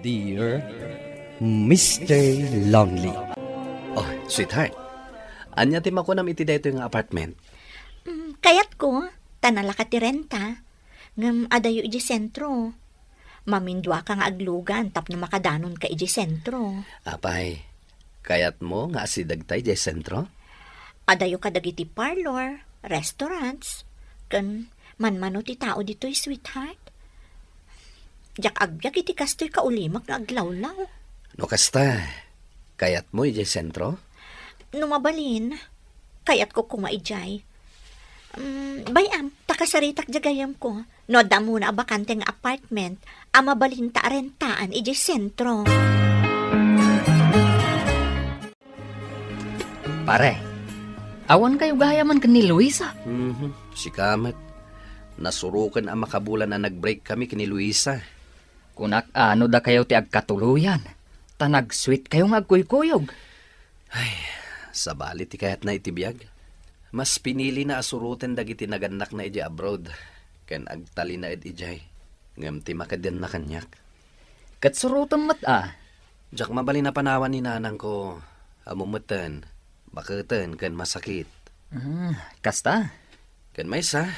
Dear Mr. Lonely. Oh, sweetheart. Anya ti makunam iti dayto yung apartment. Kayat ko, tanala ka ti renta. Ngam adayo iji sentro. Mamindwa ka nga aglugan tapno makadanon ka iji sentro. Apay, kayat mo nga asidagtay di sentro? Adayo ka dagiti parlor, restaurants. Kan manmano ti tao dito'y sweetheart. Jak agyak iti kastoy kaulimak nga aglawlaw. No kasta, kayat mo iti sentro? Numabalin, kayat ko kumaijay. Bayam, takasaritak jagayam ko. No, da muna abakante nga apartment, amabalin ta rentaan iji sentro. Pare, awan kayo gayaman ka ni Luisa. Si Kamat. Nasurukan ang makabulan na nag-break kami kini Luisa. Kunak ano da kayo ti agkatuluyan. Tanag-sweet kayong agkuykuyog. Sa balit ti kayat na itibiyag. Mas pinili na asurutin dagiti naganak na iji abroad. Ken agtali na ijay. Ngam ti makadyan na kanyak. Katsurutan mat Jak mabali na panawan ni nanang ko. Amumutan, bakatan, ken masakit. Kasta? Ken maysa,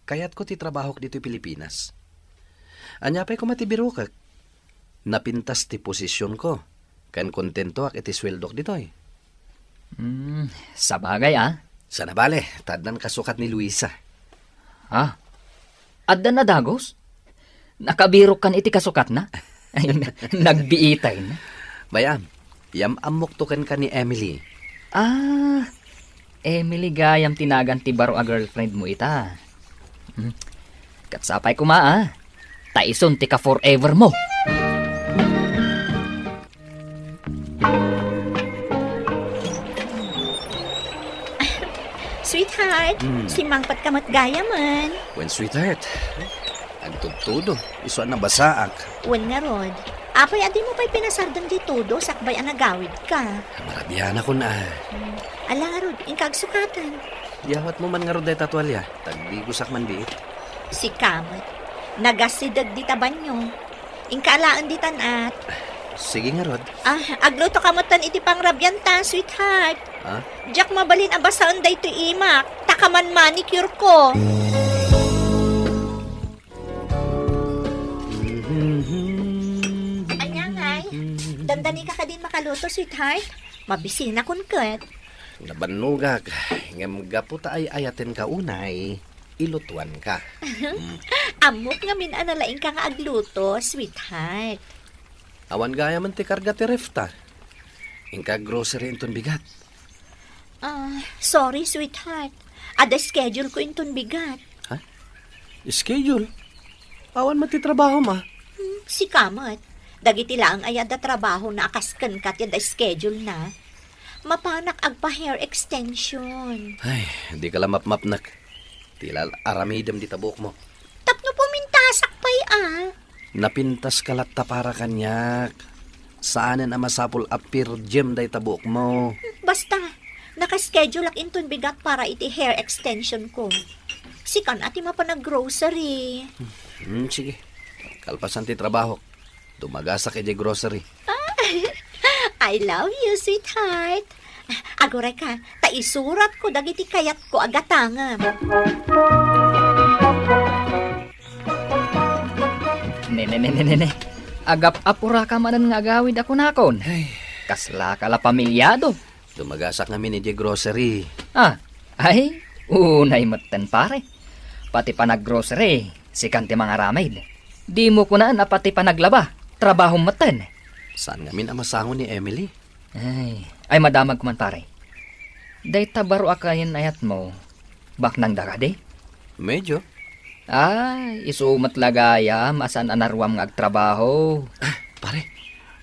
kayat ko ti trabaho dito Pilipinas. Anya pa'y ko matibiro kak. Napintas ti posisyon ko. Ken kontento ak iti sweldok ditoy. Sa bagay Sana bale, tadnan kasukat ni Luisa. Adda na dagos? Nakabiro kan iti kasukat na? Ay, nagbiitay na. Bayam, yam amok tukan ka ni Emily. Emily gayam tinagan ti baro a girlfriend mo ita. Katsapay kuma Taison ti ka forever mo. Sweetheart, si Mangpat kamat gaya man. When sweetheart, agtudtudo, iso na basaak. Wen nga rod, apay adi mo pa'y pinasardan di todo, sakbay ang nagawid ka. Marabihan ako na. Ala rod, inkagsukatan. Yawat mo man nga ro day tatwalya, tagbigosak man biit. Si Kamat, nagasidag di tabanyo. Inkaalaan di tanat. Sige nga rod. Agluto kamutan iti pangrabyan ta, sweetheart. Jak mabalin ang basaan day to imak. Takaman manicure ko. Anyangay, dandani ka din makaluto, sweetheart. Mabisina kun ket. Nabanugag, ngam gaputa ay ayaten ka unay, ilutuan ka. Amok nga minanalaing ka nga agluto, sweetheart. Awan gaya man ti karga ti refta. Ingka grocery inton bigat. Sorry, sweetheart. Ada schedule ko inton bigat. Schedule? Awan man ti trabaho ma. Si Kamat, dagiti lang ay ada trabaho na akaskan ka ti ada schedule na. Mapanak agpa-hair extension. Ay, di ka lang mapmapnak. Tilal aramidem di tabok mo. Tapno pumintasak pa'y Napintas kalat ta para kanyak. Saanan ang masapul apir gem day tabok mo. Basta, nakaschedule ak inton bigat para iti hair extension ko. Sikan ati mapanag-grocery. Sige. Kalpasan ti trabaho. Dumagasak iti grocery. I love you, sweetheart. Agore ka, taisurat ko dagiti kayat ko agatangam. Nene. Agap-apura ka manan nga agawid ako nakon. Kasla kala pamilyado. Dumagasak namin iti grocery. Ay, unay matan pare. Pati pa nag-grocery, sikan ti mga ramaid. Di mo ko na pati pa naglaba, trabaho matan. Saan ngamin ang masangon ni Emily? Ay madamag ko man pare. Day tabaro akayin ayat mo, bak nang dagade? Medyo. Isumat lagaya, masan anarwam nga agtrabaho. Pare,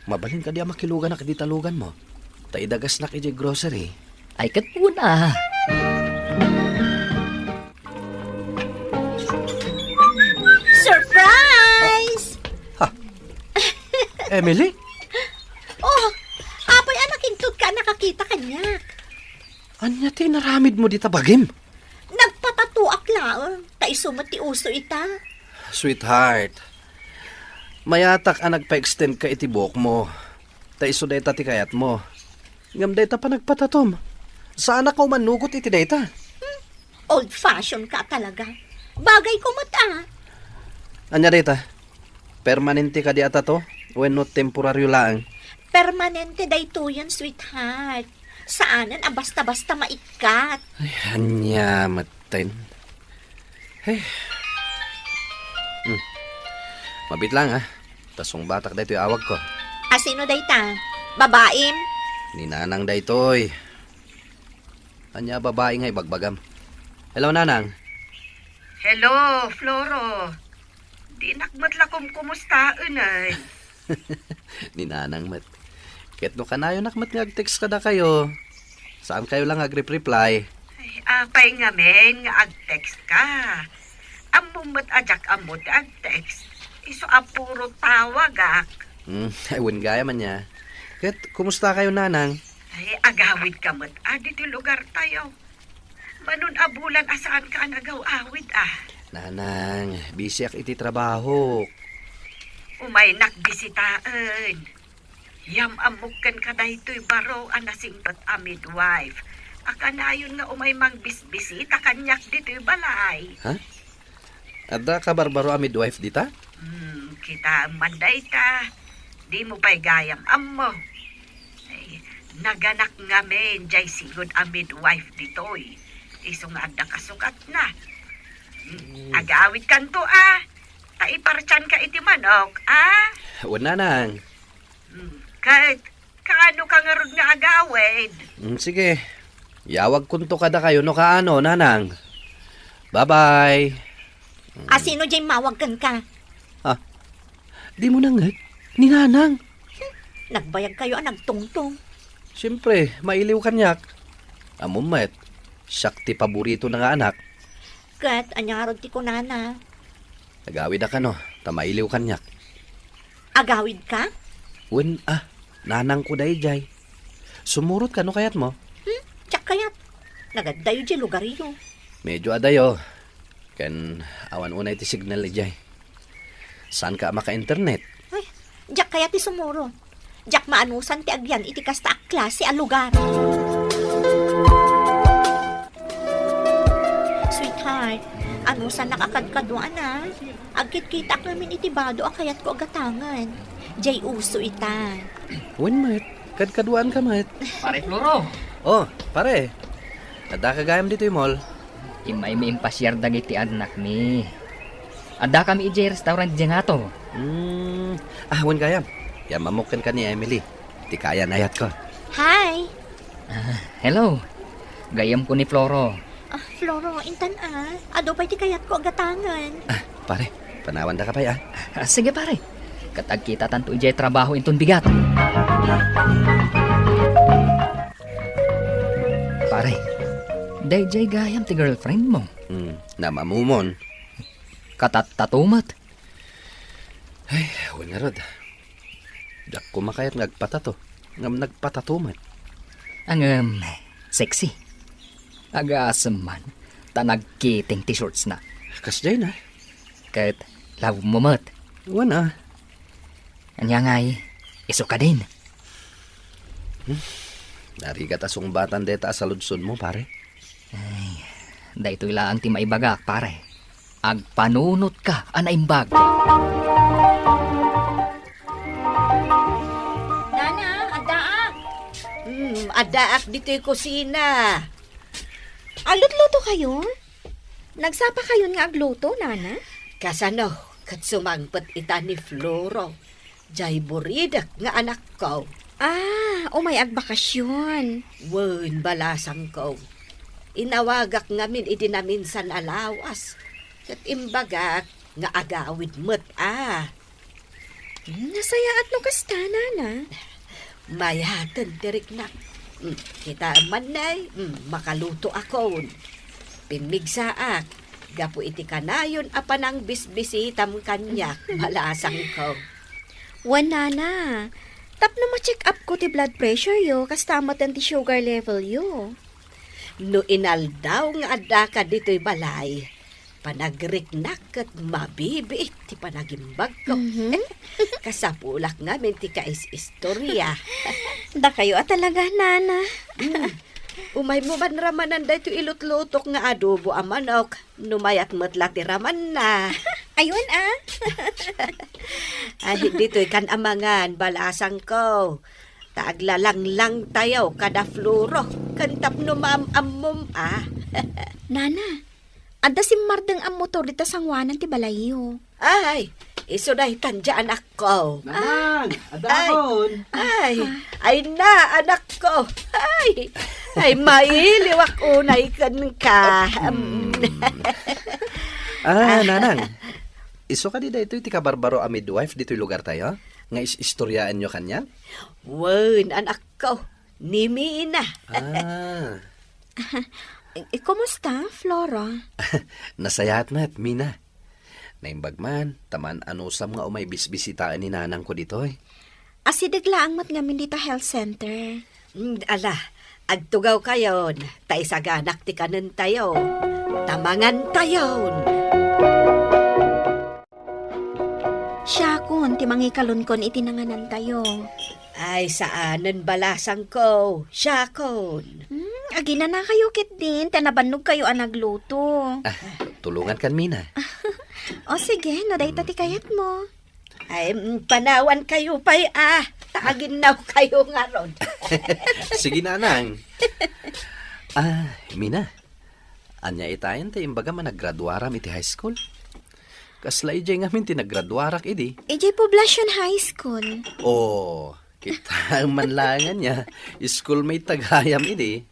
mabalin ka di makilugan na kaditalugan mo. Taidagas na kiti grocery. Ay katuna. Surprise! Emily? Apay anak intut ka nakakita kanya. Anya ti naramid mo di tabagim? Nagpatatuak lang. Taisumat ti uso ita. Sweetheart, Mayatak ang nagpa-extend ka itibok mo. Ta iso dayta ti kayat mo. Ngam dayta pa nagpatatom. Saan ka manugot iti dayta? Old-fashioned ka talaga. Bagay ko mata. Anya dayta? Permanente ka di ata to? When not temporaryo lang? Permanente dayto yan, sweetheart. Saanan basta-basta maikat. Ay, anya matin. Hey. Mabit lang ha. Tasong batak dayto yung awag ko. Asino dayta? Babaim? Ninanang daytoy. Anya babae nga ibagbagam. Hello, Nanang. Hello, Floro. Di nakmatla kung kumustaan ay. Ninanang mat. Ket no kanayo nakmat nga text kada kayo. Saan kayo lang agrip-reply? Ay, apay nga men nga ag-text ka. Amumat ajak amot ag-text. Iso apuro tawag ak. Ay, gaya man niya. Ket, kumusta kayo, Nanang? Ay, agawid ka mat. Dito lugar tayo. Manun abulan asaan ka nagaw-awid ah. Nanang, busy ak iti trabaho. Umay nakbisitaan. Yam amukan ka daytoy baro anasingtot a midwife. Akanayon nga umay mang bisbisita kanyak dito'y balay. Adda ka barbaro a midwife dita? Kita manday ta. Di mo pa'y gayam ammo. Ay, naganak nga men, jay sigod a midwife dito'y. Iso nga adda kasukat na. Agawid kanto Taiparchan ka iti manok, Wala, Nanang. Kahit kaano ka nga rod nga agawid. Sige. Yawag kunto kada kayo no kaano, Nanang. Bye-bye. Asino dyan mawagkan ka? Di mo nang ni Nanang. Nagbayag kayo nagtungtong. Siyempre, mailiw kanyak. Amumet, sakti paborito na nga anak. Kat, anyarod ti kunana. Nagawid na ka no, tamailiw kanyak. Agawid ka? Wen, Nanang ko day jay. Sumurot ka no kayat mo. Tsak kayat. Nagadayo dyan lugar iyo. Medyo adayo. Ken awan unay ti signal jay. Saan ka maka-internet? Ay, jak kayat ti sumuro. Jak maanusan ti agyan iti kasta ak klase a lugar. Sweetheart, anusan nakakadkaduan Agkit-kitak namin itibado a kayat ko agatangan. Jay uso ita. Wen, mat. Kadkaduan ka, mat. Pare Floro, Oh, pare. Ada ka gayam dito yung mall. imay mi impasyar dagiti anak mi. Ada kami ijay restaurant dyan nga to. Wen gayam. Yan mamukan ka ni Emily. Di kaya nayat ko. Hi! Hello, gayam ko ni Floro. Floro, intan Ado pa'y ti kayat ko agatangan. Pare, panawan da ka pa ya. Sige pare, katag kita tanto ijay trabaho inton bigat. Pare, dayjay gayam ti girlfriend mo. Namamumon. Katat-tatumat. Ay, wen nga rod. Dak kumakayat ngagpatato. Ngam nagpatatuman. Ang sexy. Agasam man, tanagkiting t-shirts na. Kasday na. Kat love mo mat. Wan Anya ngay, iso ka din. Narigat asong batan deta sa ludson mo, pare. Daytoy laang ti maibagak, pare. Agpanunot ka, anaimbag. Nana, adaak. Adaak dito'y kusina. Alutluto kayo? Nagsapa kayo nga agluto, Nana? Kasano, kat sumangpet ita ni Floro. Jay buridak nga anak ko. Umay agbakasyon. Wen balasang ko. Inawagak ngamin itinaminsan alawas. Kat imbagak nga agawid mo't Nasayaat no kasta, Nana. Mayatan tirik na. Kita man nay, makaluto ako. Pinmigsaak. Gapo iti kanayon apanang bisbisitam kanyak. Malasang ko. Wan, Nana. Tapno ma-check up ko ti blood pressure yo, kasta matan ti sugar level yo. No inaldaw nga adda ka dito'y balay. Panagrik-nak at mabibiit ti panagimbag ko. Kasapulak namin ti kais istorya. Da kayo talaga, Nana. Umay mo man ramanan da ito ilutlutok nga adobo a manok. Numayat matla ti raman na. Ayun Ay, dito'y kan amangan, balasang ko. Taaglalang lang tayo kada fluro. Kantap no maam-ammom Nana, adda si Mardeng ang motor dito sangwanan ti balayo. Ay, iso na itandya anak ko. Nanang, adahon. Ay na, anak ko. Ay, mailiwak unay kan ka. Nanang. Iso ka di da ito, ti kabarbaro a midwife dito'y lugar tayo? Nga istoryaan nyo kanya? Wen, anak ko. Nimi na. Kumusta, Flora? Nasayat na at Mina. Naimbag man, taman anusam nga umay bisbisitaan ni nanang ko dito eh. Asidegla ang matngamin dito health center. Ala, agtugaw kayon. Taisaganak ti kanan tayo. Tamangan tayon. Siya kun, ti mangikalunkon itinanganan tayo. Ay, saanan balasang ko. Siya kon. Agina na kayo kit din, tanabanog kayo ang nagluto. Tulungan kan Mina. O sige, no day tati kayat mo. Ay, panawan kayo pa'y taagin na kayo nga ron. Sige nanang. Mina. Anya itayan tayo imbaga man naggraduaram iti high school. Kasla ijay ngamin tinaggraduarak idi. EJ Poblacion High School. Oh, kita ang manlangan niya. Schoolmate taghayam idi.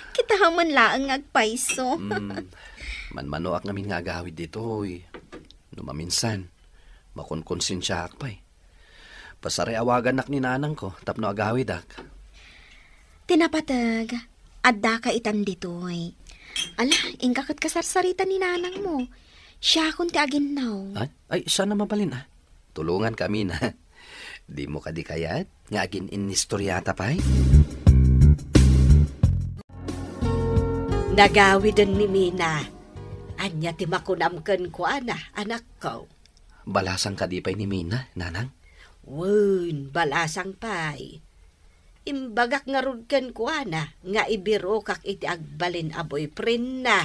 Kita man laang agpaiso. Manmanoak namin nga agawid dito eh. Numaminsan, makonkonsensya akpay. Pasare awagan nak ni nanang ko, tapno agawid ak. Tinapatag, adda ka itan ditoy. Ala, ingkakot kasarsarita ni nanang mo. Siya kung ti aginaw. Ay, sana mabalin Tulungan kami na. Di mo kadi kayat, nga agin inistoryata pa'y. Nagawidan ni Mina. Anya ti makunamken ko anak ko. Balasang kadipay ni Mina, nanang. Wen, balasang pay. Imbagak nga rudken ko nga ibiro kak iti agbalin a boyfriend na.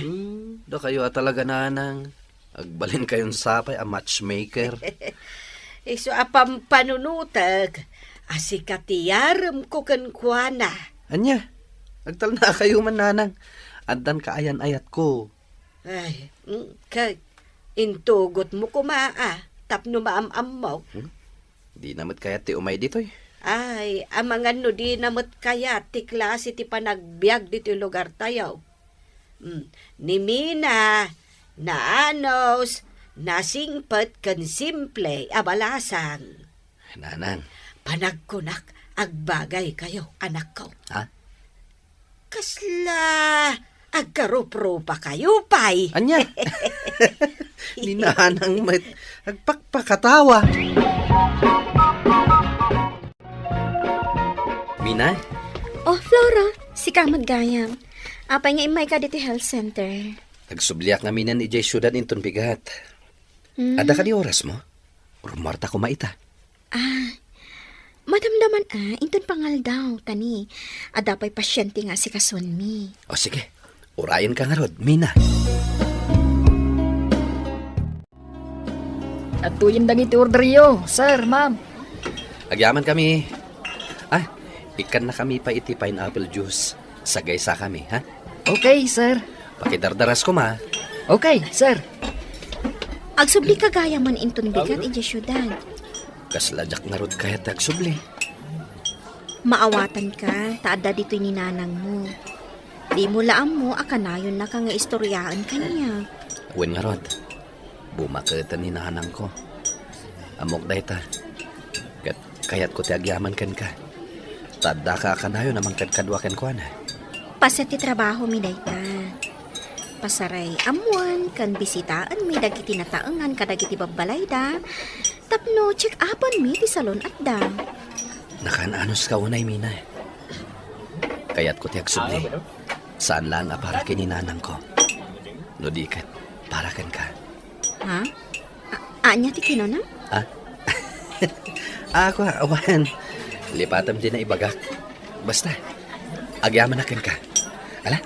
Da kayo talaga nanang. Agbalin kayon sapay a matchmaker. Iso apam panunutag. Asikatiyaram ko ken kuana. Anya, agtal na kayo man nanang. Andan kaayan-ayat ko. Ay, intugot mo kumaa. Tapno maam-am mo. Di namat kaya ti umay ditoy. Ay, amangan no di namot kaya ti klase ti panagbiag dito yung lugar tayo. Ni Mina, na anos, nasingpat kan simple, abalasang. Nanang. Panagkunak, agbagay kayo, anak ko. Ha? Kasla, agkarupro pa kayo, pay. Anya? Ni nanang agpakpakatawa. Mina? Oh, Flora, si kang maggayam. Apay nga imay ka dito health center. Nagsubliak nga minan ni Jay syudad inton bigat. Ada ka di oras mo? Rumarta ko maita. Madamdaman inton pangal daw, tani. Adapay pasyente nga si kasunmi. O sige, urayan ka nga rod, Mina. At tuyin dang iti order yo, sir, ma'am. Agyaman kami. Ikan na kami pa iti pineapple juice. Sagay sa kami, ha? Okay, sir. Pakidardaras ko ma. Okay, sir. Agsubli ka gaya man inton bigat iti syudad. Kasladyak nga rod kaya tagsubli. Maawatan ka, taada dito ni nanang mo. Di mo laam mo, akanayon na ka nga istoryaan kanya. Wen nga rod. Bumakatan ni nanang ko. Amok dahi ta. Kaya't ko ti agyaman kan ka. Tadda ka akanayon namang kadkadwakan ko na. Pasati trabaho mi dayta. Pasaray amuan kan bisitaan mi dagiti nataengan kadagiti babbalay da. Tapno check upon mi ti salon at da. Nakananos ka unay, Mina. Kaya't ko ti agsubli. Saan lang para kininanang ko. No di kat, Parakan ka. Ha? Anya ti kino na? Ako, awan. Lipatam din na ibagak. Basta, agyaman na ka. Ala,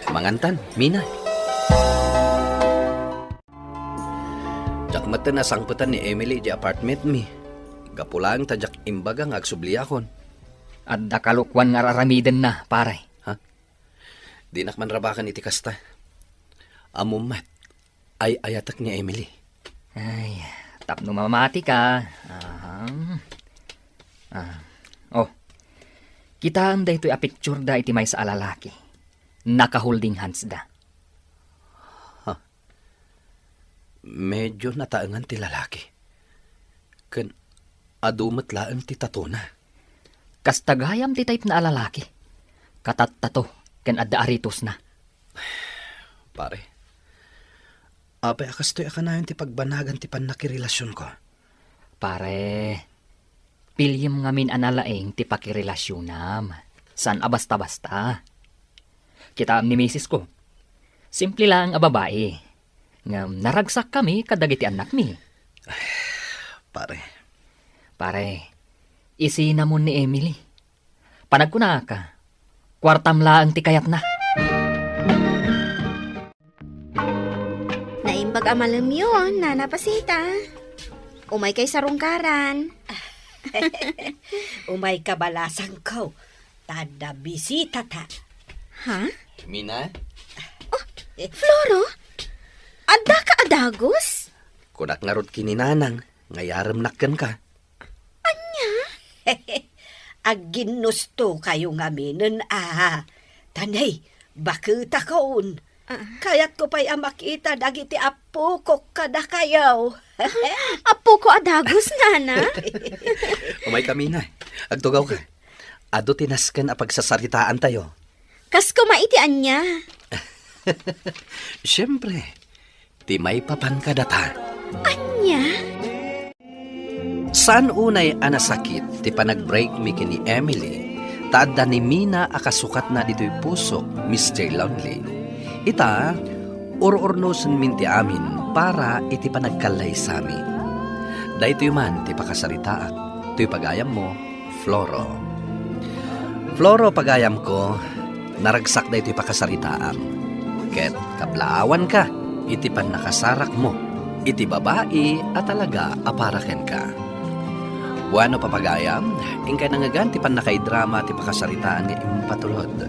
mangantan, Mina. Jak mata na sangputan ni Emily di apartment mi. Gapulang tajak imbaga nga agsubliyakon. At dakalukwan nga raramiden na, pare. Di nakman rabakan iti kasta. Amumat ay ayatak ni Emily. Ay, tapno mamati ka. Oh, kita ang daytoy a picture da iti may sa alalaki. Naka-holding hands da. Medyo nataangan ti lalaki. Kan adumatlaan ti tatuna. Kastagayam ti type na alalaki. Katattato, ken adda aritos na. Pare, apay akastoy akanayon ti pagbanagan ti pannakirelasyon ko. Pare, pilyem ngamin analaeng ti pakirelasyonam. San a basta-basta. Kita ni misis ko. Simple lang a babae. Nga naragsak kami kadagiti anak mi. Pare, isinamon ni Emily. Panagkuna ka. Kwartam laang ti kayat na. Naimbag amalam yun, Nana Pasita. Umay kay sarungkaran. Umay kabalasan ko. Tada bisita ta. Ha? Mina, Floro? Adda ka adagos? kunak nga rod kininanang, ngayaram nakkan ka. Agginusto kayo ngaminan Tanay, bakita kaon. Kayat ko pa'y makita dagiti apo ko kada kayaw. Apo ko adagos, Nana. Umay kami na, agtugaw ka. Ado tinaskan a pagsasaritaan tayo. Kas ko maitian niya. Siyempre, ti may papan ka data. Anya? Saan unay anasakit ti panag-break mi kini Emily, taadda ni Mina akasukat na dito'y puso, Mr. Lonely. Ita, ururnosan minti amin para iti panagkalay sami. Dahito man ti pakasaritaat, to'y pagayam mo, Floro. Floro pagayam ko, naragsak da ito'y pakasaritaam. Ket kablaawan ka, iti pan nakasarak mo, iti babae at talaga aparaken ka. Buano papagayam, ingkay nangagan ti pan nakaidrama ti pakasaritaan nga impatulod.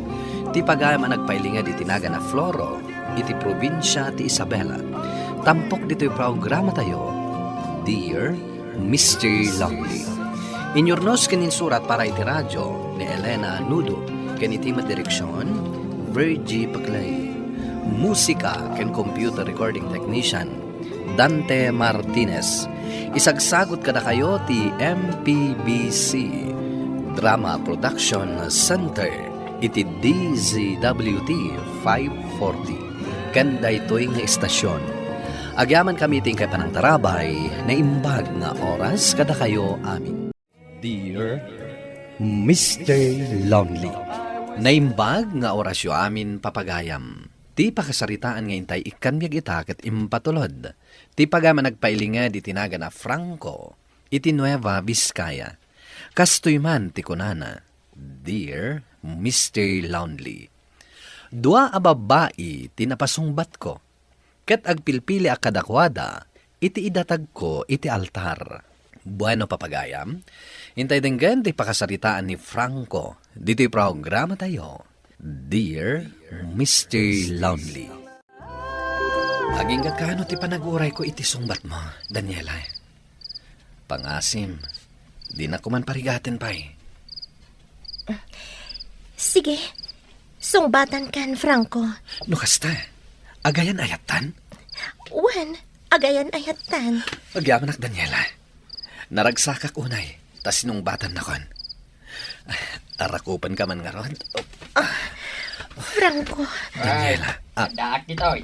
Ti pagayam ang nagpailinga di tinaga na Floro, iti probinsya ti Isabela. Tampok dito'y programa tayo, Dear Mr. Lonely. Inyornos kanin surat para iti radyo ni Elena Nudo, ken iti direksyon, Virgie Paclay. Musika ken computer recording technician, Dante Martinez. Isagsagot kada kayo ti MPBC Drama Production Center iti DZWT 540 kanda ito'y nga istasyon. Agyaman kami ting kay panang tarabay na imbag nga oras kada kayo amin. Dear Mr. Lonely. Naimbag nga orasyo amin papagayam. Ti pakasaritaan nga intay ikan miyag itaket impatulod. Ti pagama nagpailinga di tinaga na Franco, iti Nueva Vizcaya. Kastoy man ti kunana, Dear Mr. Lonely. Dua a babae tinapasungbat ko. Ket agpilpili a kadakwada, iti idatag ko iti altar. Bueno papagayam, intay denggan ti pakasaritaan ni Franco, dito'y programa tayo, Dear Mr. Lonely. Aging kano ti panaguray ko iti sungbat mo, Daniela. Pangasim, di na kuman parigatin pa'y. Sige, sungbatan kan, Franco. No kasta, agayan ayatan? Wen, agayan ayatan. Agyamanak, Daniela. Naragsakak unay, tas sinungbatan na kon. Arakupan ka man nga ron. Franco, Daniela, Daak ditoy.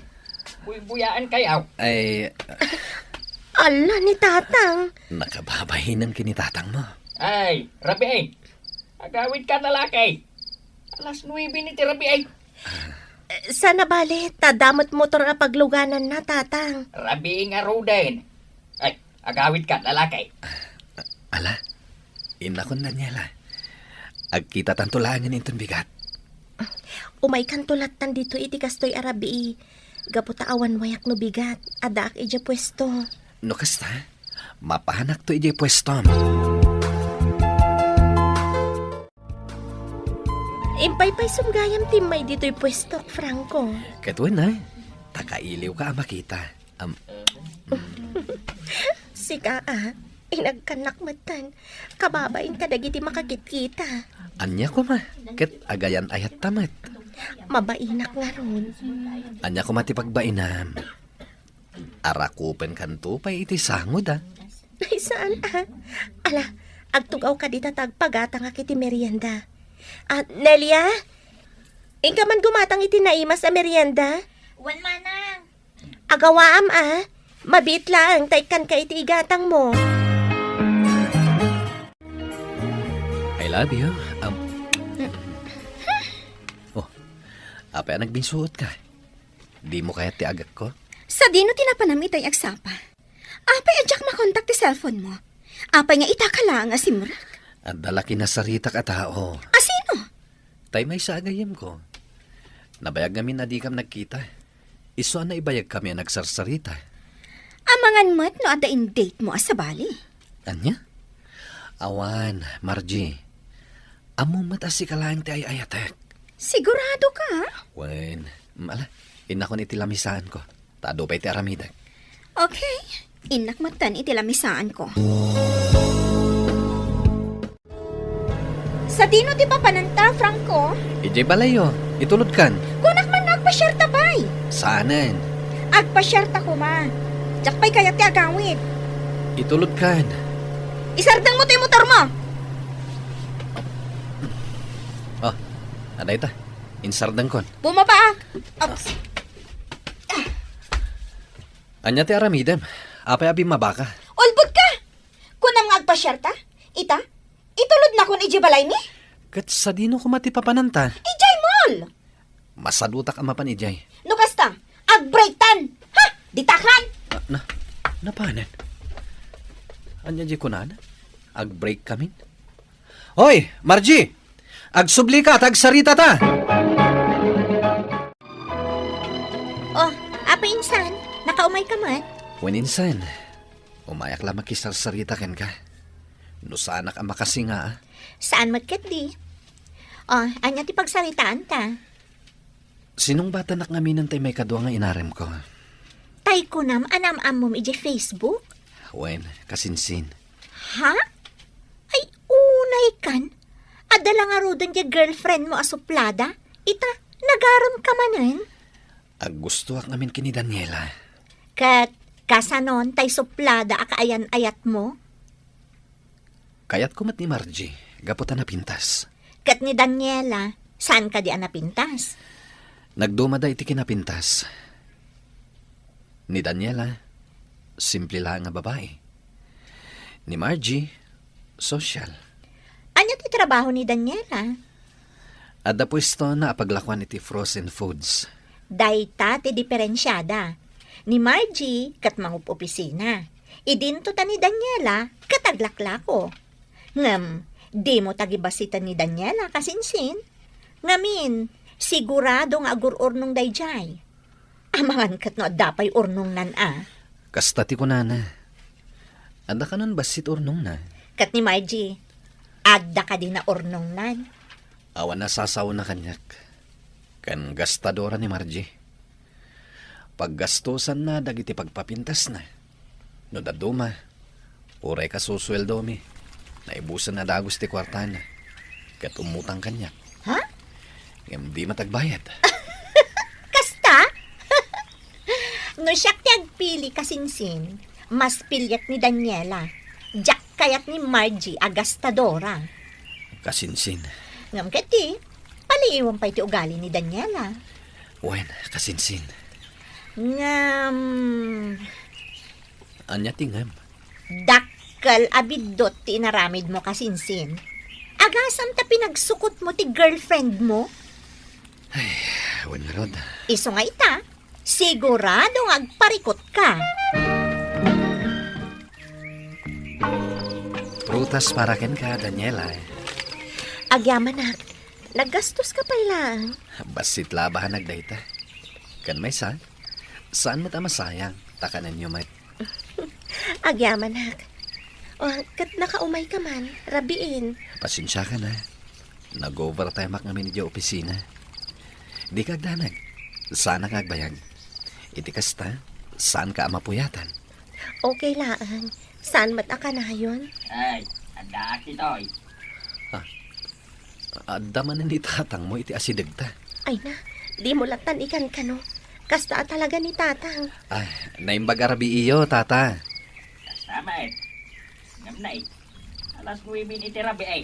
Buyaan kayaw. ay ala ni Tatang. nakababahinan kinitatang mo. Ay, Rabi ay. Agawid ka na laki. Alas 9 ni ti Rabi ay. Sana bale, tadamot motor na pagluganan na, tatang. Rabi nga Ruden. Ay, agawid ka, lalaki. Ala, inakon na niya la. Agkita tantulangan itong bigat. Umay kan tulatan dito iti kastoy arabi. Gaputa awan wayak no bigat. Adaak ija pwesto. No kasta, mapahanak to ijay pwestom. Impay-pay sumgayam timay dito'y pwesto, Franco. Katuin na, takailiw ka makita. Sika inagkanak matan. Kababain ka dagiti makakit-kita. Anya ko ma, ket agayan ayat tamat. Mabainak nga ron. Anya ko matipagbainam. Arakupen kanto pa iti sangod Ay, saan Ala, agtugaw ka dita tagpagata nga kiti merienda. Nelia? Ika man gumatang iti naimas sa merienda? Wan manang. Agawaam Mabit lang, taykan ka iti igatang mo. I love you. Apa nagbinsuot ka? Di mo kaya ti agak ko? Sa dino tinapanamit ay agsapa. Apay adyak makontak ti cellphone mo. Apay nga itaka lang simrak. At dalaki na sarita ka tao. Asino? Tay may sagayim ko. Nabayag namin na di kam nagkita. Iso na ibayag kami ang nagsarsarita. Amangan mo't no ada in date mo sa bali. Anya? Awan, Margie. Amo matasi ka lang ti ay ayatek. Sigurado ka? Wen, mala, inakon iti lamisaan ko. Tado pa iti aramidak. Okay, inak matan iti lamisaan ko. Sa dino ti papananta, Franco? Ijay balayo, itulod kan. Kunak man nagpasyarta bay. Saanan? Agpasyarta ko ma. Diyak pa'y kaya ti agawit. Itulod kan. Isardang mo ti motor mo. Oh, aday ta. Insardang kon. Bumaba. Ops. Anya ti aramidem. Apay abi mabaka. Ulbod ka. Kunam nga agpasyarta. Ita, itulod na kun iji balay ni. Kat sa dino ko matipapananta. Ijay mall. Masadutak ang mapan ijay. No kasta, agbreaktan. Ha? Ditaklan. Napanan? Anya di ko na? Ag-break kami? Hoy, Margie! Agsubli ka, tagsarita ta! Oh, apa insan? Nakaumay ka man? When insan, umayak lang makisarsarita ken ka. No sanak ang makasinga Saan matkat di? Oh, anya ti pagsaritaan ta? Sinong bata nak ngaminan tay may kadwa nga inarem ko? Tay ko nam anam-am mo iji Facebook? Wen, kasinsin. Ha? Ay, unay kan? Adala nga rodan di girlfriend mo asuplada? Ita, nagaron ka manen? Ag gusto ak ngamin kini Daniela. Kat, kasanon tay suplada akaayan ayat mo? Kayat kumat ni Margie, gaputan na pintas. Kat ni Daniela, saan ka di anapintas? Nagdumada iti kinapintas. Ni Daniela, simple lang nga babae. Ni Margie, social. Anya ti trabaho ni Daniela? Adda pwesto na paglakwan iti frozen foods. Dayta ti diferensyada. Ni Margie, kat mangup opisina. Idinto ta ni Daniela, kataglaklako. Ngam, di mo tagibasita ni Daniela kasinsin. Ngamin, sigurado nga agur urnong dayjay. Amangan kat no dapay urnong nan Kastati ko na. Anda ka nun basit urnong na. Kat ni Margie, adda ka din na urnong nan. Awan na sasaw na kanyak. Kan gastadora ni Margie. Paggastusan na dagiti pagpapintas na. No daduma, uray ka susweldo mi. Naibusan na dagos ti kwartana. Kat umutang kanyak. Ha? Ngam di matagbayad. Kasta? No siya ti agpili kasinsin, mas pilyat ni Daniela. Jack kayat ni Margie agastadora. Kasinsin. Ngam kati, paliiwan pa iti ugali ni Daniela. Wen, kasinsin. Ngam, Anya tingam. dakkel abidot ti inaramid mo kasinsin. Agasam ta pinagsukot mo ti girlfriend mo? Wen nga rod. Iso nga ita, siguradong agparikot ka. Prutas para ken ka, Daniela. Agyaman nak, naggastos ka pa ilang. Basit labahan nagdayta. Kan may saan mo ta masayang? Takanan nyo may. Agyaman nak. O, kat nakaumay ka man, rabiin. Pasensya ka na. Nag-overtime ak ngamin di opisina. Di kagdanag. Sana kagbayag. Iti kasta, saan ka mapuyatan? Okay lang. Saan mat ka na yun? Ay, anda kitoy. Daman ni tatang mo iti asidag ta. Ay na, di mo latan ikan ka no. Kasta talaga ni tatang. Ay, naimbag arabi iyo, tata. Kastamay. Ngamnay. Alas 9 iti rabi ay.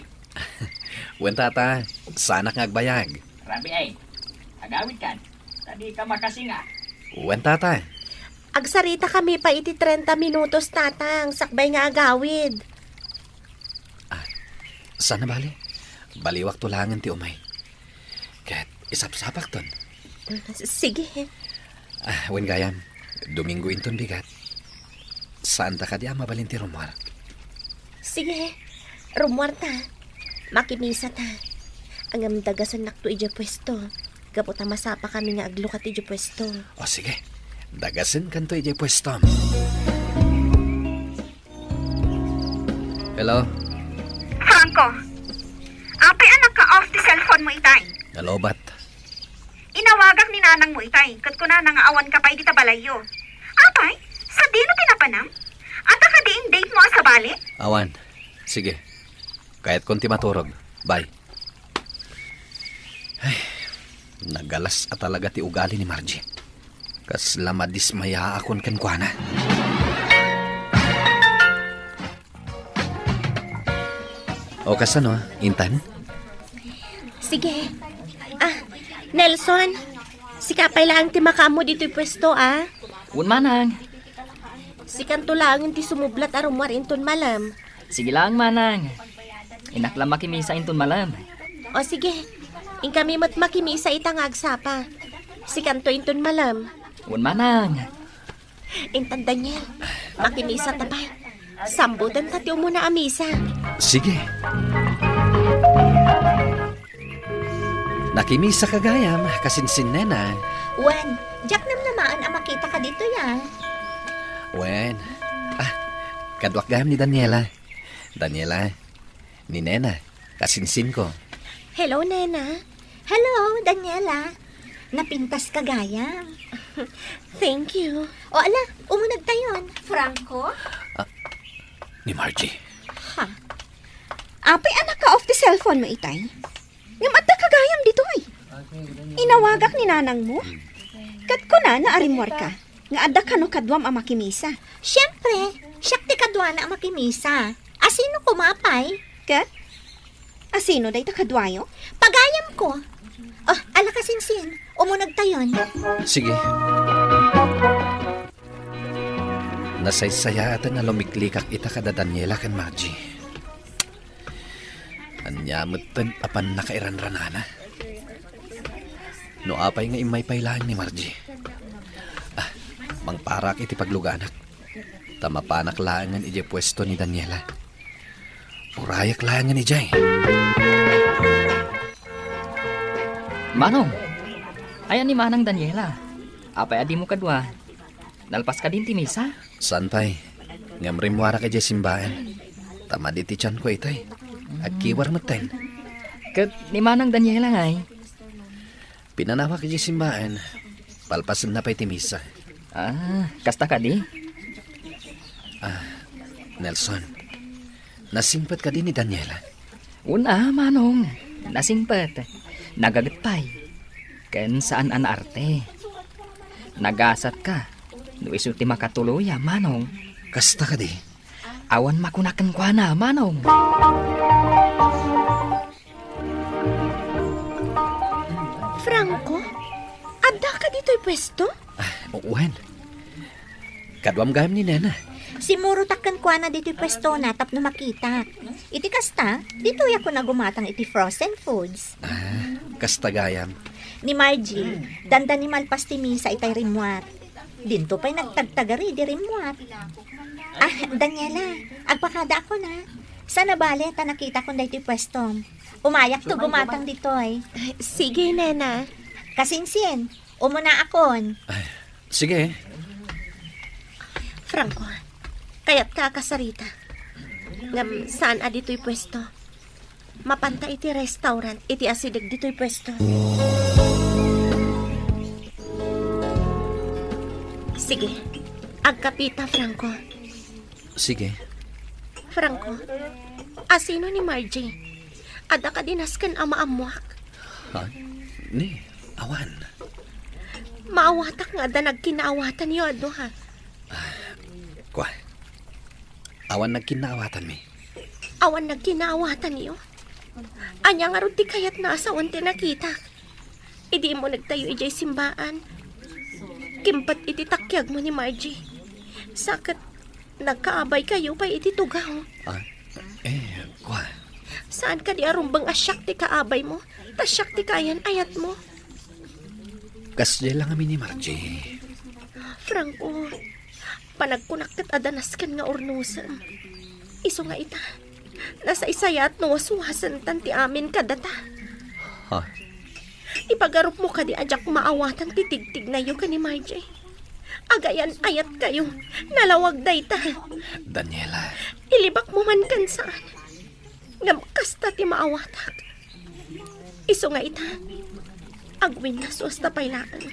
Wen tata, sana kagbayag. Rabi ay. Agawid kan. Tadi ka makasinga. Wen tata, Agsarita kami pa iti 30 minutos tatang. Sakbay nga agawid. sana bali? Baliwak tulangan ti umay. Kat isapsapak ton. Sige. Wen gayam, Domingo inton bigat. Saan ta ka di mabalin ti rumar? Sige. Rumwar ta. Makimisa ta. Ang amdagasan nakto ija pwesto. Gaputa masapa kami nga aglukat ija pwesto. O sige, dagasin kanto ijay pwestom. Hello, Franco, apay anak ka off the cellphone mo itay. nalobat. Inawagak ni nanang mo itay, kat ko na nangaawan ka pa iti tabalayo. Apay, sa dino pinapanam? Ata ka diing date mo sa bali? Awan, sige. Kahit konti maturog. Bye. Ay, nagalas at talaga ti ugali ni Margie. Kasla madismaya akon ken kuana. O kasano, Intan? Sige. Nelson. Sikapay lang ti makamo dito pwesto Un manang. Sikanto lang ti sumublat a rumwar inton malam. Sige lang manang. Inakla makimisa inton malam. O sige. In kami mat makimisa itang agsapa. Sikanto inton malam. Un manang. Intan Daniel. Makimisa ta pa. Sambutan tatiyo mo na amisa. Sige. Nakimisa kagayam, kasinsin nena. Wen, Jack namaan ang makita ka dito ya. Wen. Kadwak gayam ni Daniela. Daniela, ni Nena, kasinsin ko. Hello, Nena. Hello, Daniela. Napintas ka gaya. Thank you. O ala, umunag tayon. Franco? Ni Margie. Apay anak ka off the cellphone mo itay. Ngam adda kagayam dito ay. Inawagak ni nanang mo. Kat ko na naarimwar ka. Nga adda ka no kadwam ang makimisa. Siyempre, siyak ti kadwana ang makimisa. Asino kumapay? Kat? Asino day ta kadwayo? Pagayam ko. Oh, ala kasinsin. Umunag tayon. Sige. Nasaysaya ata na lumiklikak ita kada Daniela kan Margie. Anyamutan apan nakairanranana. No apay nga imay pailahan ni Margie. Mangparak iti pagluganak. Tamapanak laangan ije pwesto ni Daniela. Urayak laangan ijay. Manong. Ayan ni Manang Daniela. Apay adi mo kadwa. Nalpas ka din ti misa? Sanpay, ngamrimwara ka ije simbahan. Tamad iti tiyan ko itay. Agkiwar maten. Kat ni Manang Daniela ngay. Pinanawa ka ije simbahan. Palpasan na pa iti misa. Kasta ka di? Nelson, nasimpat ka din ni Daniela. Una, Manong. Nasingpet. Nagagatpay. Ken saan an arte. Nagasat ka. No iso ti makatuloya, Manong. Kasta ka di. Awan makunakan kwa na, Manong. Franco? Adda ka dito'y pwesto? Uwan. Kadwam gayam ni Nena. Simuro takkan kwa na dito'y pwesto na tap na makita. Iti kasta, dito ako na gumatang iti frozen foods. Kasta gayam. Ni Margie, danda ni malpas ti misa itay rimwat. Dinto pa'y nagtagtagari di rimwat. Ah, Daniela, agpakada ako na. Sana bale, ta nakita ko dahito pwestom. Umayak to gumatang ditoy. Sige, nena. Kasinsin, umuna akon. Sige. Franco, kaya't ka kasarita. Ngam, saan dito'y pwesto? Mapanta iti restaurant, iti asidag dito'y pwesto. Sige, agkapita, Franco. Sige. Franco, asino ni Margie? Ada ka dinaskan ama amuak. Ha? Ni, awan. Maawatak nga da nagkinaawatan niyo, ado ha. Kwa. Awan nagkinaawatan mi. Awan nagkinaawatan niyo. Anya nga ron ti kayat na asawan ti nakita. Idi mo nagtayo ijay simbaan. Kimpat iti takyag mo ni Margie. Sakit nagkaabay kayo pa iti tugaw. Kwa. Saan ka di arumbang asyak ti kaabay mo? Tasyak ti kayan ayat mo. Kasya lang kami ni Margie. Franco, panagkunakit adanaskan nga ornusan. Iso nga ita. Nasa isayat no waswasan tan ti amin kadata. Ha? Ipagarup mo ka di ajak maawatan titigtig na yo ka ni Margie. Agayan ayat kayo. Nalawag dayta. Daniela. Ilibak mo man kan saan. Ngam kasta ti maawatak. Iso nga ita. Agwin na suwas na pailaan.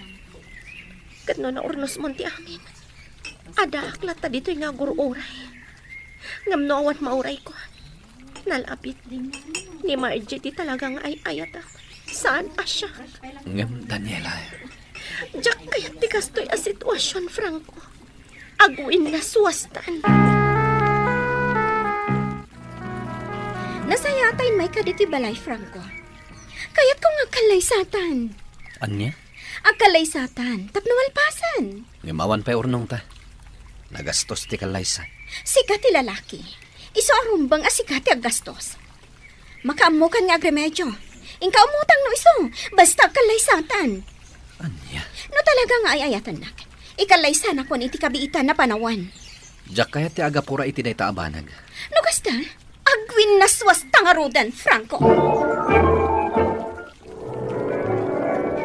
Kano na urnos mo ti amin. Ada aklat ta dito'y nga guruoray. Ngam no awan mauray ko. Nalapit ni Margie ti talagang ay ayata. Saan asya? Ngam, Daniela. Diyak kaya ti kastoy a sitwasyon, Franco. Agwin na suwastan. Nasayatay may kaditi balay, Franco. Kaya't ko nga kalaysatan. Anya? Agkalaysatan, tapno walpasan. Ngamawan pa urnong ta. Nagastos ti kalaysa. Sikat ti lalaki. Iso arumbang asikat ti aggastos. Makaamukan nga agremedyo. Ingka umutang no iso, basta kalaysatan. Anya? No talaga nga ay ayatan nak. Ikalaysan ako ni iti kabiitan na panawan. Diyak kaya ti agapura iti day taabanag. No kasta, agwin na swastang arudan, Franco.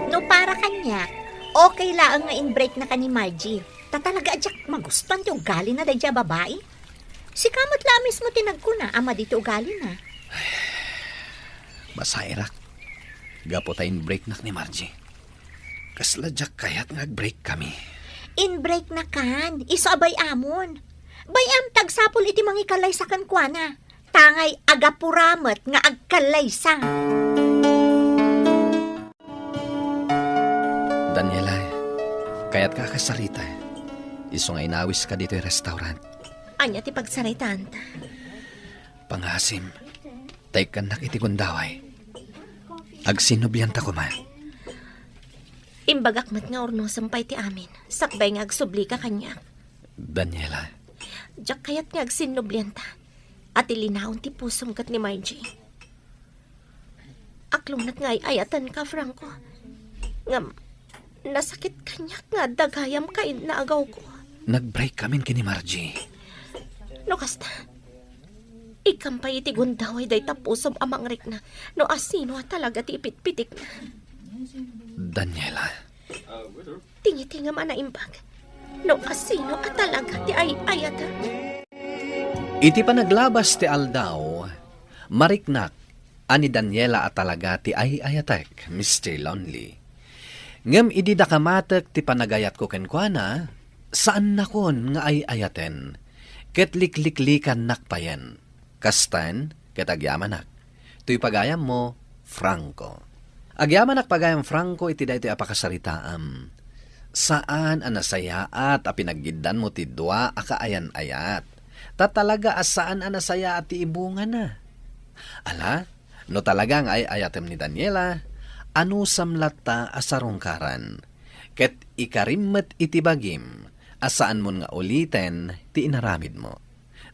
No para kanya, okay lang nga in-break na ka ni Margie. Tatalaga adyak magustuhan ti ugali na dadya babae. Si kamot la mismo tinagkuna, ama dito ugali na. Masairak. Gapo tayo in-break nak ni Margie. Kasla diyak kaya't nag-break kami. In-break na kan, iso abay amon. Bayam tagsapol iti mangi kalaysa kan kuana. Tangay agapuramet nga agkalaysa. Daniela, kaya't kakasarita. Iso nga inawis ka dito yung restaurant. Anya ti pagsaritaan ta. Pangasim, tay kan nakiti kundaway. Agsinubyan ta ko man. Imbagak mat nga orno sampay ti amin. Sakbay nga agsubli ka kanya. Daniela, Diyak kayat nga agsinublian ta. At ilinawon ti pusom kat ni Margie. Aklunat nga ay ayatan ka, Franco. Ngam, nasakit kanya nga dagayam ka inaagaw ko. nag-break kami kini Margie. No kasta, ikampay iti gundaway day tapusom amang rik na. No asino talaga ti ipit-pitik na. Daniela, Tingi-tinga man na imbag. No asino talaga ti ay ayata. iti pa naglabas ti aldaw, mariknak, ani Daniela at talaga ti ay ayatek, Mr. Lonely. Ngem idi da kamatek ti panagayat ko kenkwana, saan nakon nga ay ayaten, ket likliklikan nakpayen. Kastan, ket agyamanak. Tuy pagayam mo, Franco. Agyamanak pagayam Franco iti da iti apakasaritaam. Saan anasaya at apinaggidan mo ti dua akaayan-ayat. Tatalaga asaan anasaya at ti ibunga na. Ala, no talagang ay ayatem ni Daniela, anu samlata asarungkaran. Ket ikarimet iti bagim, asaan mo nga uliten ti inaramid mo.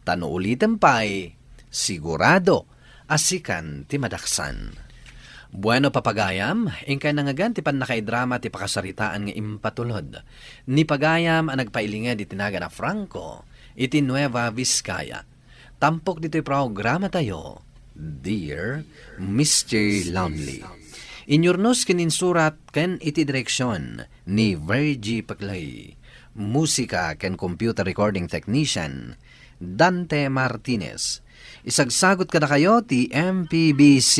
Tano uliten pa'y, sigurado, asikan ti madaksan. Bueno papagayam, ingkay nangagan ti pan nakaidrama ti pakasaritaan nga impatulod. Ni pagayam ang nagpailinga di tinaga na Franco, iti Nueva Vizcaya. Tampok dito'y programa tayo, Dear Mr. Lonely. Inyurnos kininsurat ken iti direksyon ni Virgie Paclay. Musika ken computer recording technician, Dante Martinez. Isagsagot kada kayo ti MPBC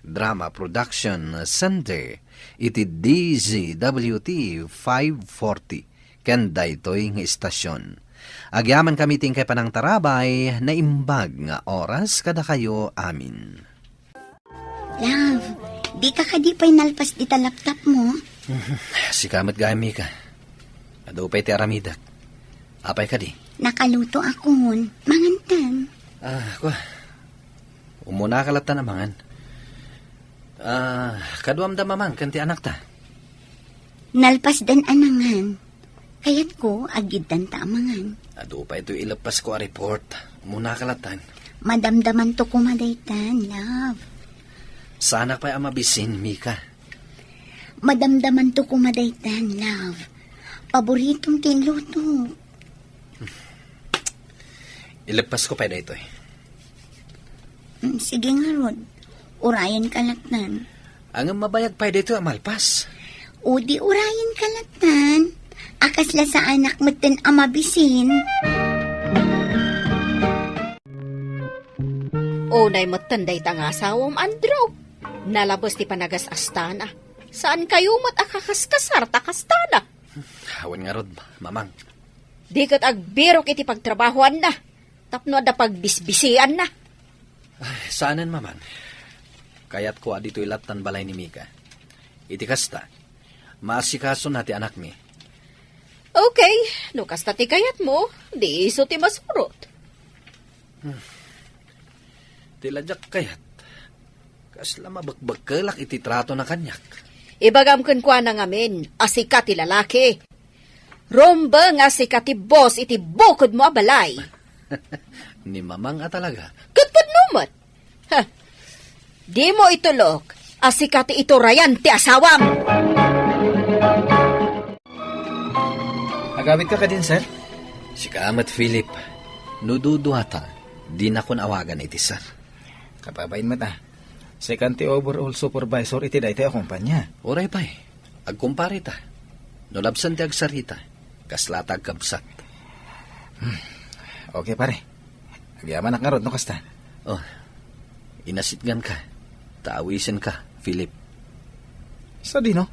Drama Production Center iti DZWT 540 ken daytoy nga istasyon. Agyaman kami tingkay panang tarabay na imbag nga oras kada kayo amin. Love, di ka kadipay nalpas di laptop mo? Sikamat gami ka. Adupay ti aramidak. Apay ka di? Nakaluto akon. Mangantan. Kwa. Umuna kalatan amangan. Kaduam da mamang kanti anak ta. Nalpas dan anangan. Kayat ko, agid dan taamangan. Ado pa ito ilapas ko a report. Umuna kalatan. Madamdaman to kumadaytan, love. Sana pa'y amabisin, Mika. Madamdaman to kumadaytan, love. Paboritong kinluto. Ilapas ko pa ito eh. Sige nga, Rod. Urayan kalatan. Ang mabayag pa dito amalpas. O di urayan kalatan. Akasla sa anak mo tin amabisin. Unay mo tanday tang asawam, Andrew. Nalabos ti panagas astana. Saan kayo mat akakaskasar takastana? Hawan nga rod, mamang. Di kat agbirok iti pagtrabahoan na. Tapno da pagbisbisian na. Ay, saanan mamang. Kaya't ko dito ilatan balay ni Mika. Iti kasta, maasikaso na ti anak mi. Okay, no kasta ti kayat mo, di iso ti masurot. Tiladyak kayat. Kasla mabagbagkalak iti trato na kanyak. Ibagam kun kwa na ngamin, asika ti lalaki. Romba nga asika ti boss iti bukod mo abalay. Ni mamang talaga. Katpad numot. Ha, di mo itulok, asika ti iturayan ti asawam. Agawit ka din, sir? Si Kamat Philip, nududuhata, di na kun awagan iti sir. Kapabain mo ta. Second overall supervisor iti dahi tayo kumpanya. Oray pa'y, agkumpare ta. Nolabsan ti agsarita, kaslatag kabsat. Okay, pare. Agyaman ak nga rod, no kasta? Oh, inasitgan ka. Taawisin ka, Philip. Sa di, no?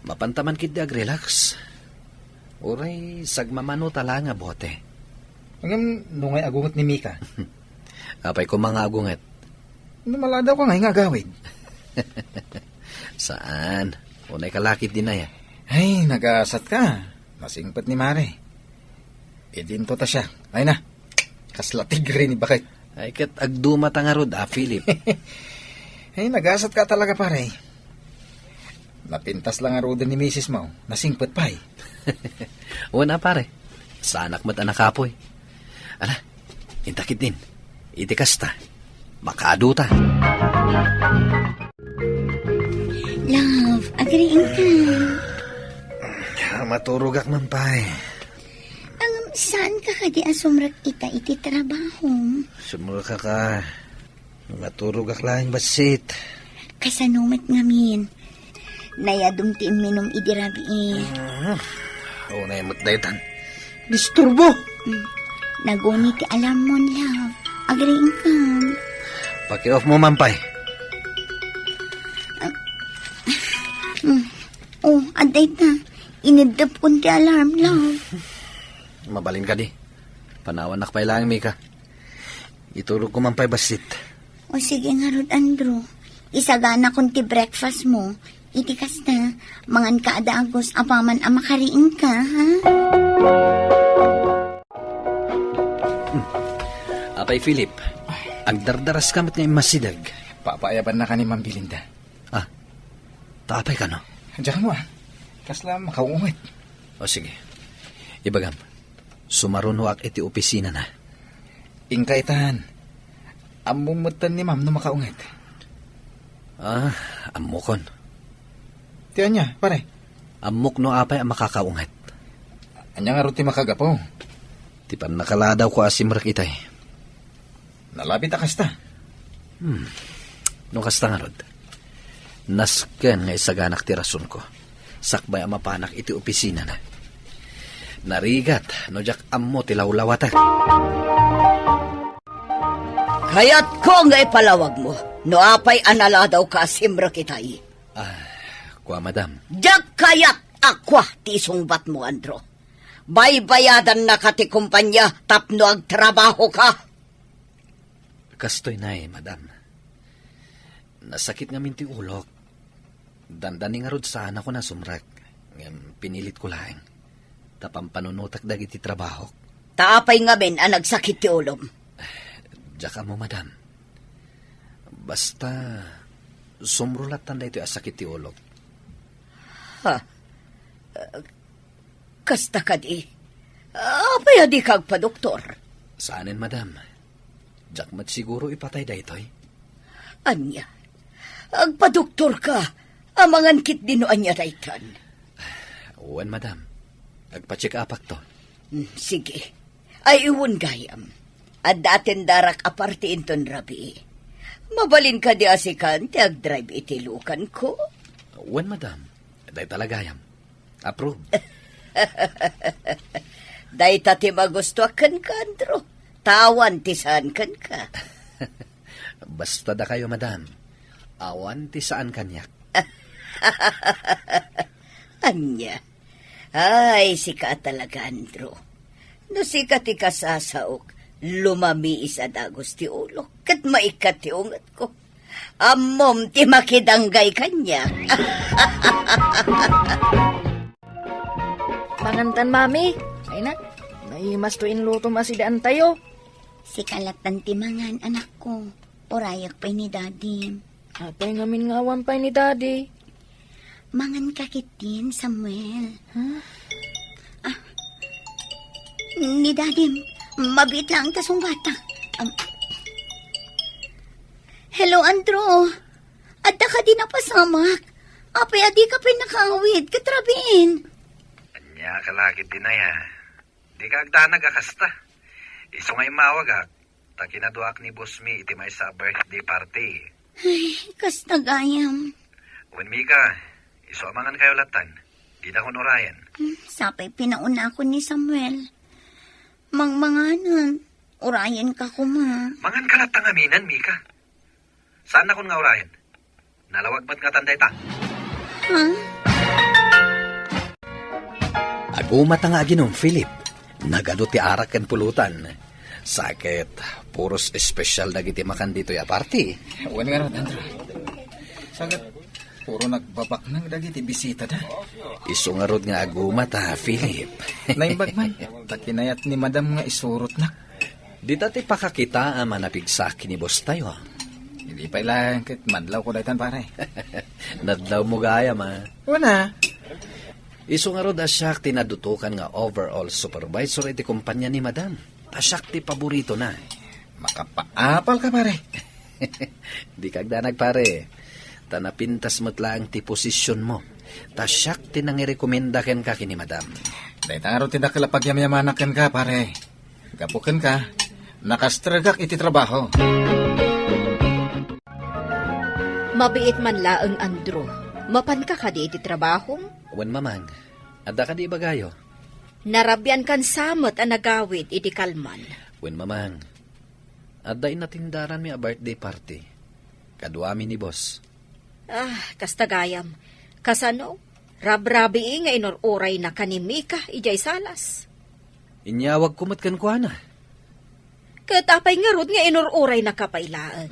Mapantaman kit di agrelax. Oray, sagmamano tala nga bote. Hanggang nungay agungot ni Mika. Apay ko mga agunget. Numala daw ka nga agawid. Saan? Unay kalakit din na yan. Ay, nag-aasat ka. Masingpat ni Mare. Idinto ta siya. Ay na. Kaslatig rin ni bakit. Ay kat agdumata nga rod, Philip. Ay, nag-aasat ka talaga, pare. Napintas lang ang roda ni Mrs. Mau. Nasingpat pa eh. Una pare, sa anak mo't anak kapoy. Ala, intakit din. Itikasta. Makaduta. Love, agriin ka. Maturugak man pa eh. Saan ka kadi asumrak ita iti trabaho? Sumura ka. Maturugak lang basit. Kasanumat ngamin. Nayadum ti minom idirabi eh. Una yung matdaytan. Disturbo! Naguni ti alam mo, love. Agriin ka. Paki-off mo man pa eh. Oh, aday ta. Inidap ko ti alarm, love. Mabalin ka di. Panawan na pa ilang, Mika. Iturog ko man pa'y basit. O sige nga, Rod Andrew. Isagana kong ti breakfast mo. Itikas na, mangan ka adagos, apaman amakariin ka, ha? Apay, Philip. Agdardaras kamot nga masidag. Papaayaban na ka ni Ma'am Belinda. Taapay ka, no? Diyan mo, kasla makaungit. O sige. Ibagam. Sumarunhuak iti opisina na. Ingkaitan. Amumutan ni Ma'am no makaungit. Amukon. Tiyan niya, pare. Amok no apay ang makakaungat. Anya nga ruti makagapo. Ti pan nakaladaw ko asimrak itay. Nalapit akasta. No kasta nga rod. Nasken nga isaganak ti rason ko. Sakbay ang mapanak iti opisina na. Narigat, no jak ammo ti lawlawata. Kaya't ko nga ipalawag mo. No apay anala daw ka simra kitay. Kwa madam. Diyak kayat akwa ti sungbat mo, Andro. Baybayadan na ka ti kumpanya tapno ag trabaho ka. Kastoy na madam. Nasakit nga minti ulok. Dandani nga rod sana ko na sumrak. Pinilit ko lang. Tapang panunutak dagiti trabaho. Taapay nga ben ang nagsakit ti ulom. Diyak mo madam. Basta sumrulat tanda ito asakit ti ulok. Kasta ka di. Apay adi kag pa doktor. Saanin madam? Diyak mat siguro ipatay da ito'y. Anya, agpa-doktor ka. Amangan kit dino anya daytan. Uwan madam. Agpa-check apak to. Sige. Ay iwan gayam. At datin darak aparte inton rabi. Mabalin ka di asikan ti ag-drive itilukan ko. Uwan madam. Day talagayam. Approve. Day tati magustuakan ka, Andro. Tawan tisan kan ka. Basta da kayo madam. Awan ti saan kanyak. Anya. Ay, sika talaga, Andro. No sika ti kasasaok, lumami isa dagos ti ulo, kat maikat ti ungat ko. Amom ti makidanggay kanya. Mangantan, mami. Ay na, may mas tuin luto masidaan tayo. Si kalatan ti mangan, anak ko. Orayak pa ni daddy. Apay ngamin ngawan pa ni daddy. Mangan kakitin, Samuel. Ni daddy, mabit lang tasong bata. Hello, Andro. Adda ka din napasamak. Apay, adi ka pinakawid. Katrabin. Anya kalakit din na ya. Di ka agdanag akasta. Iso ngay mawag takinaduak ni boss mi iti may sa birthday party. Ay, kastagayam. When Mika, iso amangan kayo latan. Di na kunurayan. Sapay pinauna ako ni Samuel. Mangmanganan. Urayan ka kuma. Mangan ka latang aminan, Mika. Saan akong nga urayan? Nalawag ba't nga tanday ta? Agumat nga ginom, Philip. Nagado ti arak ken pulutan. Sakit, puros espesyal dagiti makan dito ya party. Uwan nga ron, Andro. Sagat, puro nagbabak nang dagiti bisita da. Iso nga rod nga agumat Philip. Naimbag man, takinayat ni madam nga isurot na. Di dati pakakita ang manapigsak ni boss tayo. Hindi pa ilang kit madlaw ko daytan pare. Nadlaw mo gaya Wala. Iso nga rod asyak tinadutukan nga overall supervisor iti kumpanya ni madam. Asyak ti paborito na. Makapaapal ka pare. Di kagdanag pare. Tanapintas mo't lang ti posisyon mo. Tasyak ti nangirekomenda ken ka kini madam. Daytan aro tindak kalapag yamayamanakan ka pare. Gapukan ka. Nakastragak iti trabaho. Mabiit man laeng, Andro. Mapan ka di iti trabaho? Wan mamang. Adda ka di bagayo. Narabyan kan samot ang nagawid iti kalman. Wan mamang. Adda inatindaran mi a birthday party. Kaduami ni boss. Kastagayam. Kasano? Rabrabi nga inururay na kanimika ijay salas. Inyawag kumot kan kuana. Katapay nga rod nga inururay na kapailaan.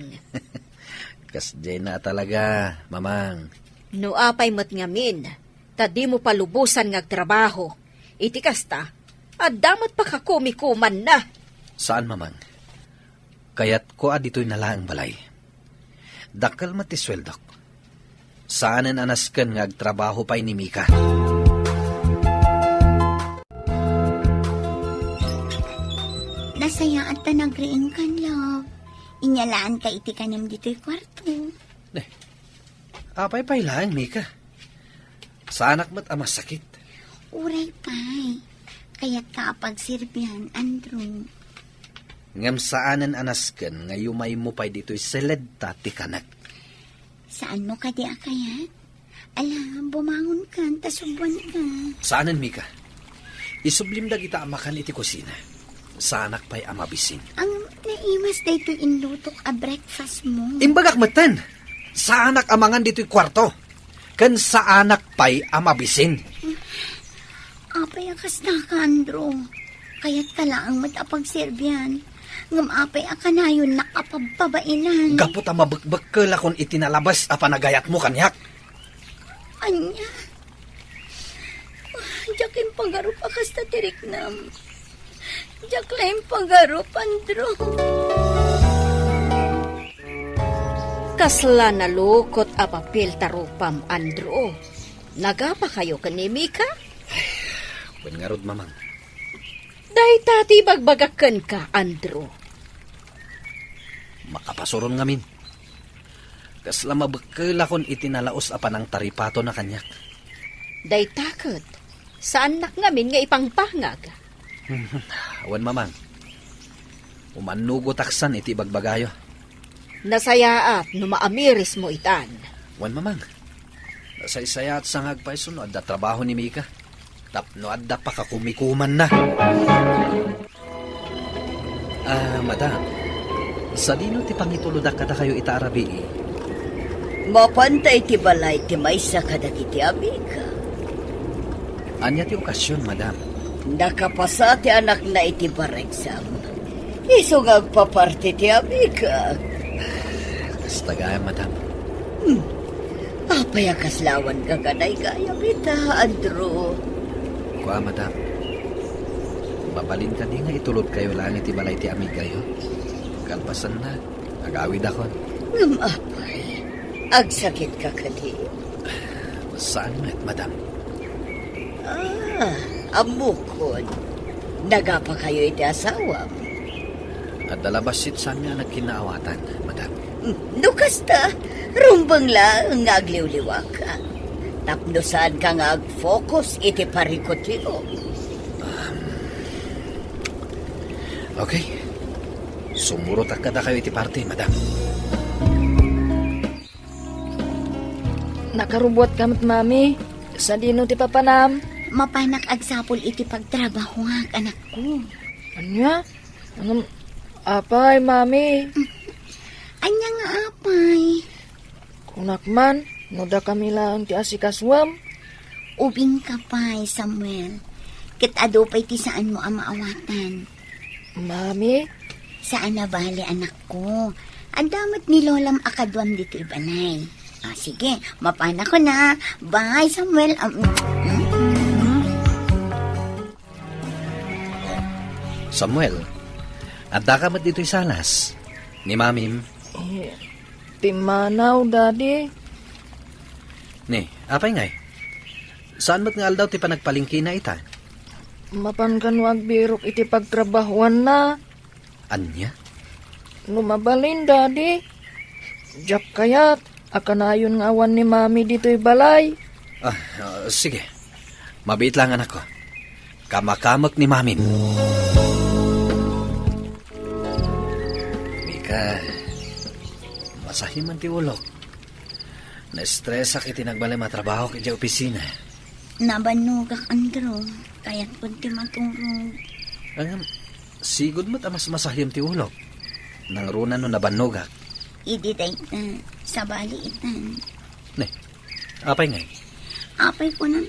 Kasjay na talaga, mamang. No apay mat ngamin, tadi mo palubusan nga trabaho. Iti kasta, at damat pa kakumikuman na. Saan, mamang? Kayat ko dito'y nalaang balay. Dakal matisweldok. Saanan anasken nga agtrabaho pa'y ni Mika. Nasaya at nagriing kan, love. Inyalaan ka iti kanim dito'y kwarto. Apay lang, Mika. Sa anak mo't ama sakit. Uray pay. Kaya't kapag sirbihan, Andrew. Ngam saanan anasken nga yumay mo pa'y dito'y seled ti kanak. Saan mo ka di akayat? Alam, bumangon ka, tasubuan ka. Saanan, Mika? Isublim da kita amakan iti kusina. Sa anak pa'y amabisin. Ang naimas na ito inlutok a breakfast mo. Imbagak matan! Sa anak amangan dito'y kwarto. Kan sa anak pa'y amabisin. Apay akas na ka, Andrew. Kaya't kalaang matapagserbihan. Ngam apay akanayon nakapababainan. Gapot ang mabakbak ka lakon itinalabas a panagayat mo kanyak. Anya? Jakin pagarup akas na tiriknam. Jaklaim pagarup, Andrew. Kasla na lukot a papel tarupam, Andrew. Nagapa kayo kanimi ka? Wen nga rod, mamang. Dahi tati bagbagakan ka, Andrew. Makapasuron ngamin. Kasla mabakal akon itinalaos a panang taripato na kanyak. Dahi takot. Saan nak ngamin nga ipangpangag? Awan, mamang. Umanugo taksan iti bagbagayo. Nasayaat no maamiris mo itan. Wan, mamang. Nasaysaya at sangag pa'y sunod na trabaho ni Mika. Tapno adda pa kakumikuman na. Madam. Sa dino ti pangituludak kada kayo itaarabi eh. Mapantay ti balay ti maysa kadagiti Amika. Anya ti okasyon, madam. Nakapasa ti anak na iti bareksam. Iso nga agpaparte ti Amika. Basta gaya, madam. Apay akaslawan ka kanay gaya bita, Andrew. Kuha, madam. Mabalin ka di nga itulod kayo lang iti balay ti amig kayo. Kalpasan na. Agawid ako. Apay. Agsakit ka kadi. Saan met, madam? Amukod. Nagapa kayo iti asawa. At dalabasit saan nga nagkinaawatan, madam. Nukasta, rumbang lang nga agliwliwa ka. Tapno saan ka nga ag-focus iti parikotiro. Okay. Sumurot at kada kayo iti parte, madam. Nakarubot kamot, mami. Sa dino ti papanam. Mapanak agsapol iti pagtrabaho nga, anak ko. Anya? Anong apay, mami? Anya nga apay. Kunak man, noda kami lang ti asikaswam. Ubing ka pay, Samuel. Kitado pa'y ti saan mo ang maawatan. Mami? Saan na bali, anak ko? Ang damat ni Lolam akadwam dito ibanay. Sige, mapana ko na. Bye, Samuel. Samuel, adda ka mat dito'y salas. Ni mamim. Timanaw, daddy. Ni, apay ngay. Saan mat nga aldaw ti panagpalingki na ita? Mapan wag birok iti pagtrabahuan na. Anya? Lumabalin, daddy. Jak kayat, akanayon nga awan ni mami dito'y balay. Sige. Mabait lang anak ko. Kamakamak ni mamim. Mika, masahiman ti ulok. Na-stress ak iti nagbalay matrabaho kaya opisina. Nabanugak, Andrew. Kaya't punti maturog. Sigod mo't amas masahim ti ulok. Nang runa no nabanugak. Ididay na. Sa bali itan. Ne, apay ngay? Apay ko na.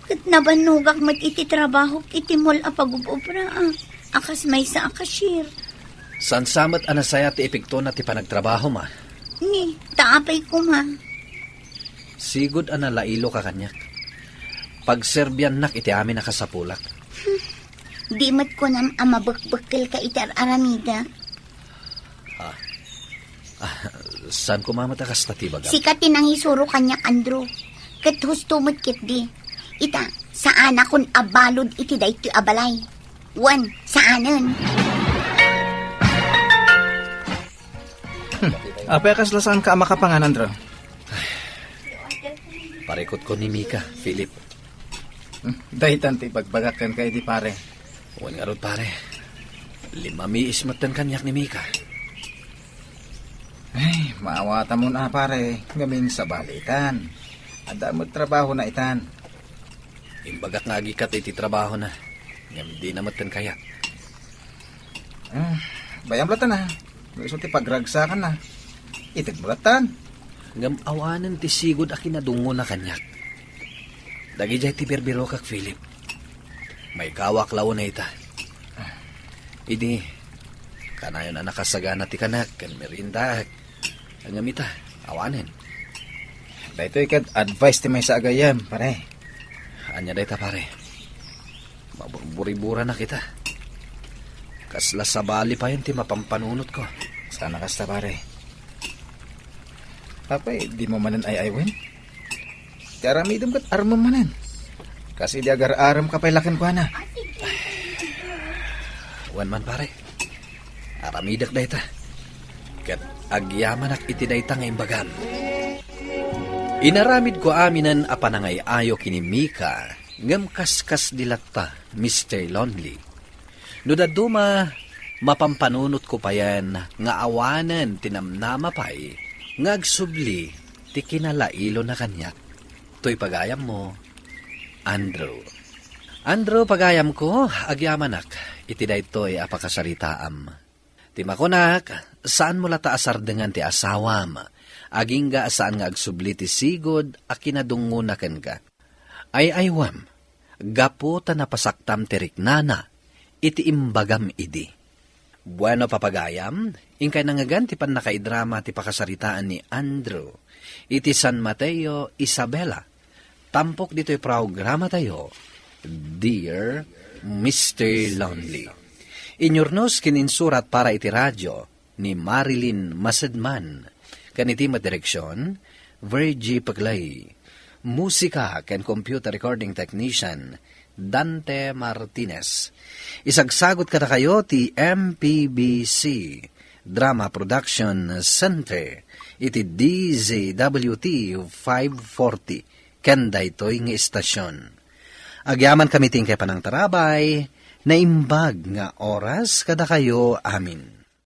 Kat nabanugak mat iti trabaho iti mall a pagubobra. Akas may sa akashir. San samat anasaya ti epekto na ti panagtrabaho ma? Ni, taapay ko ma. Sigod analailo ka kanyak. Pagserbyan nak iti amin nakasapulak. Di mat ko nam amabakbakil ka iti aramida. Saan ko mamatakas na ti bagam? Sikatin ang isuro kanyak, Andrew. Kat husto mo't kit di. Ita, saan akong abalod iti daytoy abalay. Wan, saanan? Apay kasla saan ka makapangan, Andrew? Parikot ko ni Mika, Philip. Dahitan ti pagbagakan kay di pare. Huwag nga ron, pare. 5 ismatan kanyak ni Mika. Ay, maawata mo na pare. Ngamin sa balitan. Ada mo trabaho na itan. Imbagak nga agikat iti trabaho na. Ngam di namatan kaya. Bayang blatan na. Gusto ti pagragsakan na. Itig blatan. Ngam awanan ti sigod a kinadungo na kanyak. Dagi jay ti berbiro kak, Philip. May kawak law na ita. Idi, kanayon na nakasagana ti kanak, kan merinda. Ang gamita, awanin. Dahito ikad advice ti may sa agayam, pare. Anya dayta, pare. Maburburi-bura na kita. Kasla sa bali pa yun ti mapampanunot ko. Sana kasta, pare. Papay, di mo manan ay-aywen? Karamidom kat armam manan. Kasi di agar-aram kapay lakin ko na. Wan man, pare. Aramidak dayta. Kat agyaman ak iti dayta nga imbagam. Inaramid ko aminan apanangay ayo kini Mika. Ngam kaskas dilatta, Mr. Lonely. No daduma, mapampanunot ko pa yan nga awanan tinamnama pa'y ngagsubli ti kinalailo na kanyak. To'y pagayam mo, Andrew. Andrew, pagayam ko, agyamanak, iti daytoy apakasaritaam. Ti makunak, saan mo lata asardengan ti asawam, aging ga saan nga agsubli ti sigod, a kinadungunaken ka. Ay aywam, gapo ta napasaktam ti riknana, iti imbagam idi. Bueno papagayam, ingkay nangagan ti pan nakaidrama ti pakasaritaan ni Andrew, iti San Mateo, Isabela. Tampok dito'y programa tayo, Dear Mr. Lonely. Inyornos kininsurat para iti radyo ni Marilyn Masedman. Kaniti madireksyon, Virgie Paglay. Musika ken computer recording technician, Dante Martinez. Isagsagot kada kayo ti MPBC Drama Production Center iti DZWT 540 ken daytoy nga istasyon. Agyaman kami tingkay panang tarabay na imbag nga oras kada kayo amin.